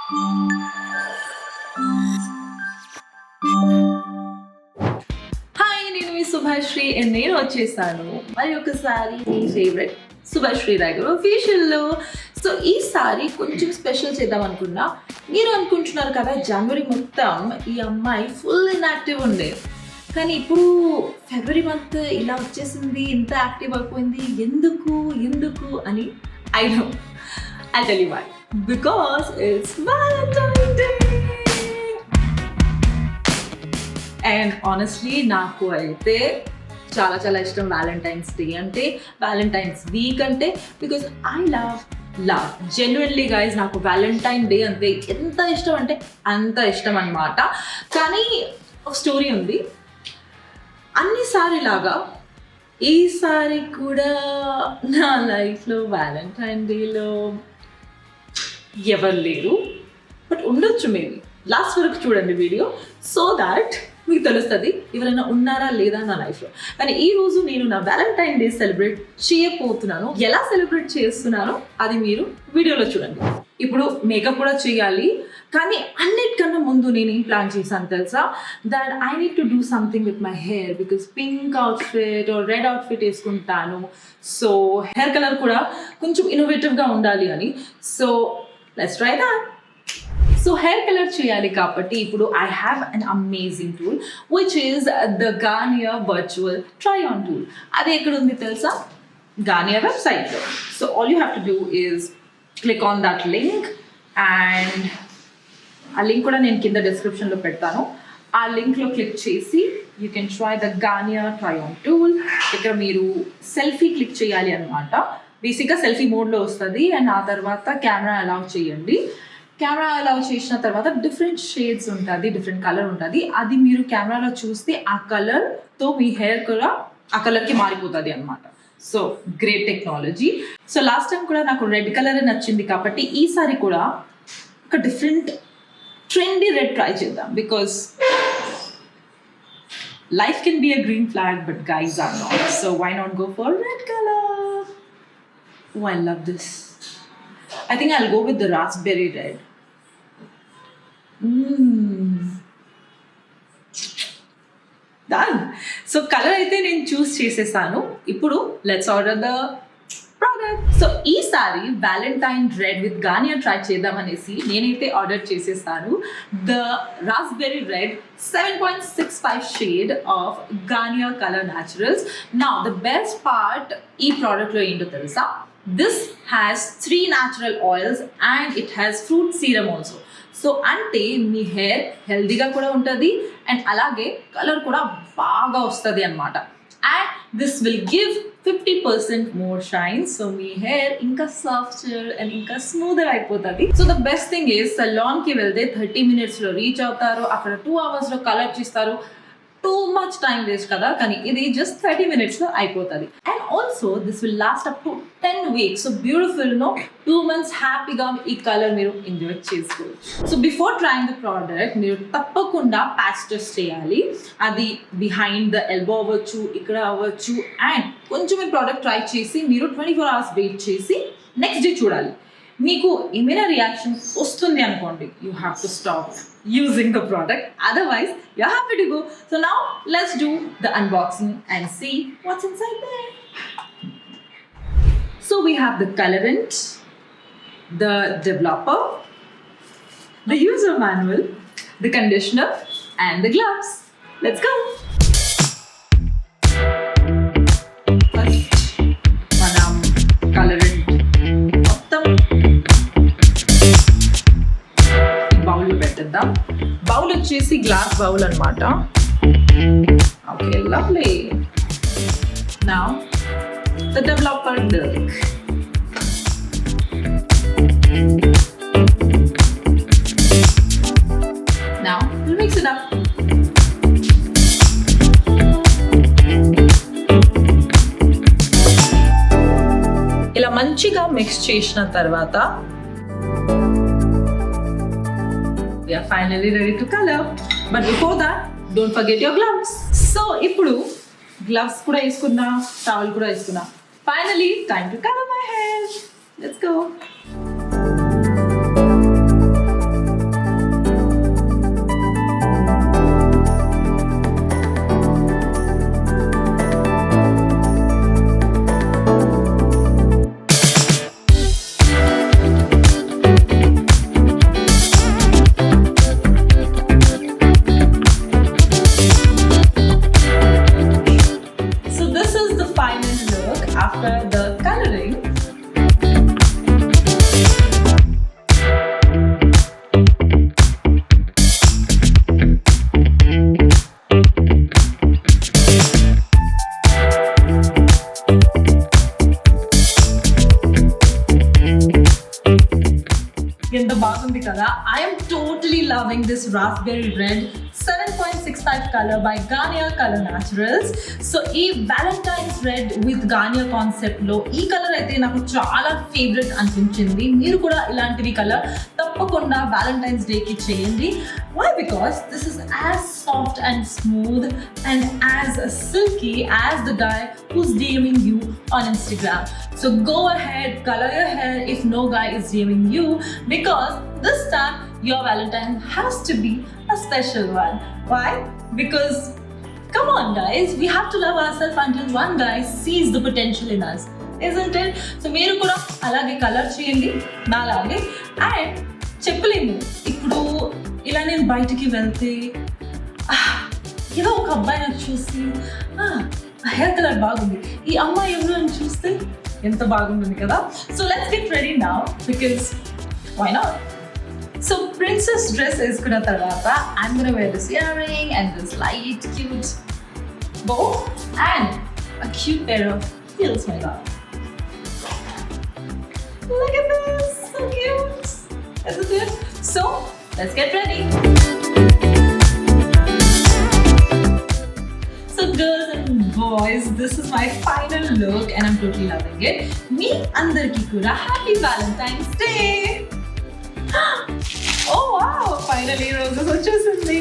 Hi, నేను మీ Subhashri and నేను వచ్చేసాను మరి ఒకసారి మీ ఫేవరెట్ సుభాశ్రీ దగ్గర అఫీషియల్లో. సో ఈసారి కొంచెం స్పెషల్ చేద్దాం అనుకున్నా. మీరు అనుకుంటున్నారు కదా జనవరి మొత్తం ఈ అమ్మాయి ఫుల్ ఇన్యాక్టివ్ ఉండే, కానీ ఇప్పుడు ఫిబ్రవరి మంత్ ఇలా వచ్చేసింది, ఇంత యాక్టివ్ అయిపోయింది, ఎందుకు ఎందుకు అని. I know, I tell you why. Because it's Valentine day. And honestly నాకు అయితే చాలా చాలా ఇష్టం వ్యాలంటైన్స్ డే అంటే, వ్యాలంటైన్స్ వీక్ అంటే. Because I love genuinely guys, నాకు వ్యాలంటైన్ డే అంటే ఎంత ఇష్టం అంటే అంత ఇష్టం అన్నమాట. కానీ ఒక స్టోరీ ఉంది. అన్నిసారిలాగా ఈసారి కూడా నా లైఫ్లో వ్యాలంటైన్ డేలో ఎవరు లేరు, బట్ ఉండొచ్చు మేబీ. లాస్ట్ వరకు చూడండి వీడియో, సో దాట్ మీకు తెలుస్తుంది ఎవరైనా ఉన్నారా లేదా నా లైఫ్లో. కానీ ఈరోజు నేను నా వ్యాలంటైన్ డే సెలబ్రేట్ చేయబోతున్నాను. ఎలా సెలబ్రేట్ చేస్తున్నానో అది మీరు వీడియోలో చూడండి. ఇప్పుడు మేకప్ కూడా చేయాలి, కానీ అన్నిటికన్నా ముందు నేను ఏం ప్లాన్ చేశాను తెలుసా? That I need to do something with my hair. Because pink outfit or red outfit వేసుకుంటాను. సో హెయిర్ కలర్ కూడా కొంచెం ఇన్నోవేటివ్గా ఉండాలి అని. So let's try that. So hair colour చేయాలి కాబట్టి ఇప్పుడు I have an amazing tool which is the Garnier virtual try on tool. అది ఎక్కడ ఉంది తెలుసా? గార్నియర్ వెబ్సైట్లో. So all you have to do is click on that link, and ఆ link కూడా నేను కింద డిస్క్రిప్షన్లో పెడతాను. ఆ లింక్లో క్లిక్ చేసి you can try the Garnier try on tool. ఇక్కడ మీరు సెల్ఫీ క్లిక్ చేయాలి అనమాట. బేసిక్గా సెల్ఫీ మోడ్లో వస్తుంది, అండ్ ఆ తర్వాత కెమెరా అలౌ చేయండి. కెమెరా అలౌ చేసిన తర్వాత డిఫరెంట్ షేడ్స్ ఉంటుంది, డిఫరెంట్ కలర్ ఉంటుంది. అది మీరు కెమెరాలో చూస్తే ఆ కలర్తో మీ హెయిర్ కూడా ఆ కలర్కి మారిపోతుంది అనమాట. So great technology. So last time కూడా నాకు రెడ్ కలర్ నచ్చింది కాబట్టి ఈసారి కూడా ఒక డిఫరెంట్ ట్రెండీ రెడ్ ట్రై చేద్దాం. Because life can be a green flag, but guys are not. So why not go for red color? Oh, I love this. I think I'll go with the raspberry red. Done. So color అయితే నేను choose చేసేసాను. ఇప్పుడు let's order the product. So ఈసారి valentine red with garnier try చేద్దామనేసి నేనైతే order చేసేసాను the raspberry red 7.65 shade of garnier color naturals. నా the best part ఈ ప్రోడక్ట్లో ఏంటో తెలుసా? This has 3 natural oils and it has fruit serum also. So అంటే మీ హెయిర్ హెల్దీగా కూడా ఉంటుంది అండ్ అలాగే కలర్ కూడా బాగా వస్తుంది అనమాట. And this will give 50% more shine. So మీ హెయిర్ ఇంకా సాఫ్ట్వేర్ అండ్ ఇంకా స్మూదర్ అయిపోతుంది. So the best thing is సలాన్కి వెళ్తే 30 minutesలో రీచ్ అవుతారు, అక్కడ 2 hours కలర్ చేస్తారు. టూ మచ్ టైం వేస్ట్ కదా, కానీ ఇది జస్ట్ 30 minutesలో అయిపోతుంది. And also this will last up to 10 weeks. So beautiful no, 2 months హ్యాపీగా ఈ కలర్ మీరు ఎంజాయ్ చేసుకోవచ్చు. So before trying the product మీరు తప్పకుండా ప్యాచ్ టెస్ట్ చేయాలి. అది బిహైండ్ ద ఎల్బో అవ్వచ్చు, ఇక్కడ అవ్వచ్చు. అండ్ కొంచెం ఈ ప్రోడక్ట్ ట్రై చేసి మీరు 24 hours వెయిట్ చేసి నెక్స్ట్ డే చూడాలి. మీకు ఏమైనా రియాక్షన్ వస్తుంది అనుకోండి, you have to stop using the product, otherwise you're happy to go. So now let's do the unboxing and see what's inside there. So we have the colorant, the developer, the user manual, the conditioner and the gloves. Let's go. First manam colorant మొత్తం బౌల్లో పెట్టేద్దాం. Bowl వచ్చేసి glass bowl అనమాట. Okay, lovely. Now the developer milk. Now we'll mix it up. ఇలా మంచిగా mix చేసిన తర్వాత we are finally ready to color. But before that, don't forget your gloves. So ఇప్పుడు గ్లవ్స్ కూడా వేసుకున్నా, టవల్ కూడా వేసుకున్నా. Finally, time to color my hair. Let's go. ఎంత బాగుంది కదా. I'm totally loving this raspberry red 7.65 colour by Garnier color naturals. So ఈ Valentine's red with Garnier కాన్సెప్ట్లో ఈ కలర్ అయితే నాకు చాలా ఫేవరెట్ అనిపించింది. మీరు కూడా ఇలాంటివి కలర్ తప్పకుండా వ్యాలంటైన్స్ డేకి చేయండి. Why? Because this is as soft and smooth and as silky as the guy who's DMing you on Instagram. So go ahead, color your hair if no guy is DMing you, because this time your Valentine has to be a special one. Why? Because come on guys, we have to love ourselves until one guy sees the potential in us, isn't it? So మీరు కూడా అలాగే colour చేయండి నాలాగే. And చెప్పలేము, ఇప్పుడు ఇలా నేను బయటికి వెళ్తే ఏదో ఒక అబ్బాయి నాకు చూసి హెయిర్ కలర్ బాగుంది, ఈ అమ్మాయి ఎవరు అని చూస్తే ఎంత బాగుంటుంది కదా. So let's get ready now, because why not. So princess dress వేసుకున్న తర్వాత I'm gonna wear this earring and this light cute bow and a cute pair of heels. My god, look at this, so cute, isn't it? So let's get ready. So girls and boys, this is my final look and I'm totally loving it. Me andarki kuda happy Valentine's Day. Oh wow, finally roses vachesindi.